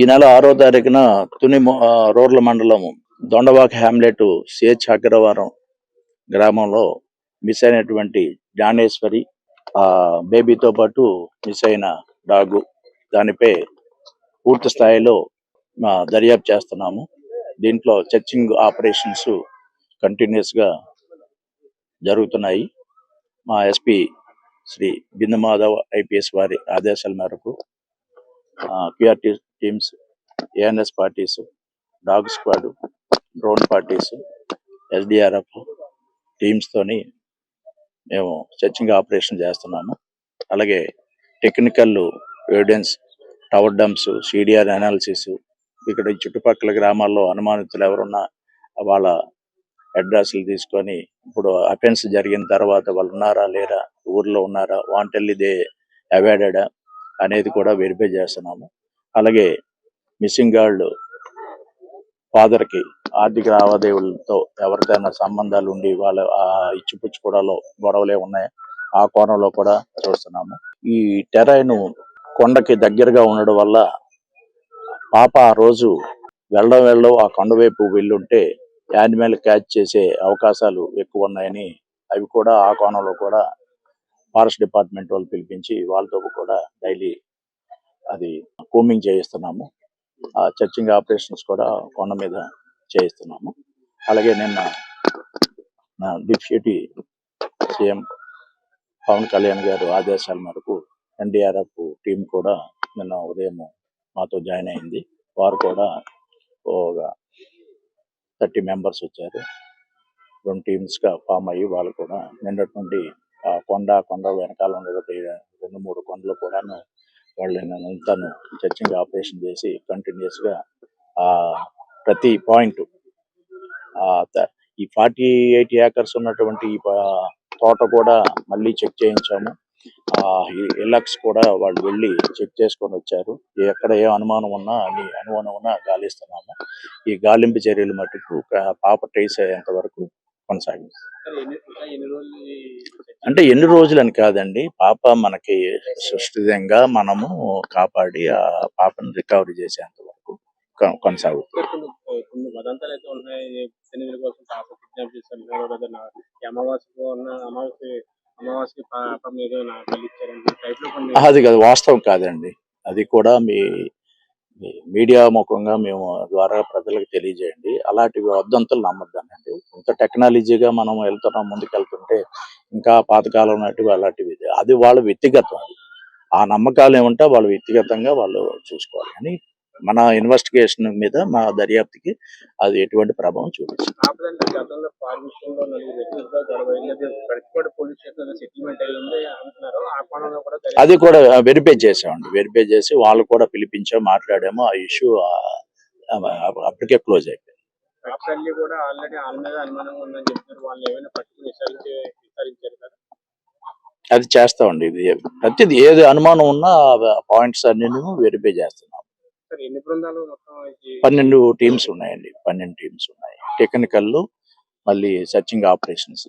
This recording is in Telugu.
ఈ నెల 6వ తారీఖున రూరల్ మండలం దొండవాక హ్యామ్లెట్ సిహెచ్ అగ్రవారం గ్రామంలో మిస్ అయినటువంటి జ్ఞానేశ్వరి బేబీతో పాటు మిస్ అయిన డాగు దానిపై పూర్తి స్థాయిలో దర్యాప్తు చేస్తున్నాము. దీంట్లో సెర్చింగ్ ఆపరేషన్స్ కంటిన్యూస్గా జరుగుతున్నాయి. మా ఎస్పీ శ్రీ బిందు మాధవ్ ఐపీఎస్ వారి ఆదేశాల మేరకు QRT teams, ANS parties, dog squad, drone parties, SDRF టీమ్స్తోని మేము సెర్చింగ్ ఆపరేషన్ చేస్తున్నాము. అలాగే technical evidence, tower dumps, CDR analysis, ఇక్కడ చుట్టుపక్కల గ్రామాల్లో అనుమానితులు ఎవరున్నా వాళ్ళ అడ్రస్లు తీసుకొని ఇప్పుడు అఫెన్స్ జరిగిన తర్వాత వాళ్ళు ఉన్నారా లేరా, ఊర్లో ఉన్నారా, వాంటెల్లి దే అవాయిడెడా అనేది కూడా వెరిఫై చేస్తున్నాము. అలాగే మిస్సింగ్ గర్ల్ ఫాదర్కి ఆర్థిక లావాదేవీలతో ఎవరికైనా సంబంధాలు ఉండి వాళ్ళ ఇచ్చిపుచ్చుకోవడాలో గొడవలే ఉన్నాయి, ఆ కోణంలో కూడా చూస్తున్నాము. ఈ టెరైన్ కొండకి దగ్గరగా ఉండడం వల్ల పాప ఆ రోజు వెళ్ళడం ఆ కొండ వైపు వెళ్ళుంటే యానిమల్ క్యాచ్ చేసే అవకాశాలు ఎక్కువ ఉన్నాయని, అవి కూడా ఆ కోణంలో కూడా ఫారెస్ట్ డిపార్ట్మెంట్ వాళ్ళు పిలిపించి వాళ్ళతో కూడా డైలీ అది కూమింగ్ చేయిస్తున్నాము. సెర్చింగ్ ఆపరేషన్స్ కూడా కొండ మీద చేయిస్తున్నాము. అలాగే నిన్న డిప్యూటీ సీఎం పవన్ కళ్యాణ్ గారు ఆదేశాల మేరకు ఎన్డీఆర్ఎఫ్ టీం కూడా నిన్న ఉదయం మాతో జాయిన్ అయింది. వారు కూడా ఒక 30 మెంబర్స్ వచ్చారు. 2 టీమ్స్గా ఫామ్ అయ్యి వాళ్ళు కూడా నిన్నటి నుండి కొండ వెనకాల ఉండేది 2-3 కొండలు కూడాను వాళ్ళు నిన్నంతాను సెర్చింగ్ ఆపరేషన్ చేసి కంటిన్యూస్గా ప్రతి పాయింట్ ఈ 48 ఏకర్స్ ఉన్నటువంటి తోట కూడా మళ్ళీ చెక్ చేయించాము. ఎలక్స్ కూడా వాళ్ళు వెళ్ళి చెక్ చేసుకొని వచ్చారు. ఎక్కడ ఏ అనుమానం ఉన్నా గాలిస్తున్నాము. ఈ గాలింపు చర్యలు మటుకు పాప ట్రేస్ అయ్యేంత వరకు కొనసాగిస్తాం. అంటే ఎన్ని రోజులు అని కాదండి, పాప మనకి సురక్షితంగా మనము కాపాడి ఆ పాపను రికవరీ చేసేంత వరకు కొనసాగుతుంది. అది కాదు, వాస్తవం కాదండి. అది కూడా మీ మీడియా ముఖంగా మేము ద్వారా ప్రజలకు తెలియజేయండి. అలాంటి వదంతులు నమ్మద్దానండి. ఇంత టెక్నాలజీగా మనం ముందుకెళ్తుంటే ఇంకా పాతకాలం నాటివి అలాంటివి, అది వాళ్ళ వ్యక్తిగతం. ఆ నమ్మకాలు ఏమంటే వాళ్ళు వ్యక్తిగతంగా వాళ్ళు చూసుకోవాలి. కానీ మన ఇన్వెస్టిగేషన్ మీద, మా దర్యాప్తుకి అది ఎటువంటి ప్రభావం చూపించింది. అది కూడా వెరిఫై చేసామండి. వెరిఫై చేసి వాళ్ళు కూడా పిలిపించాం, మాట్లాడాము. ఆ ఇష్యూ అప్పటికే క్లోజ్ అయిపోయింది. అది చేస్తామండి. ఇది ప్రతిది ఏది అనుమానం ఉన్నా పాయింట్స్ అన్ని వెరిఫై చేస్తున్నాం. 12 టీమ్స్ ఉన్నాయండి. 12 టీమ్స్ ఉన్నాయి. టెక్నికల్, మళ్ళీ సెర్చింగ్ ఆపరేషన్స్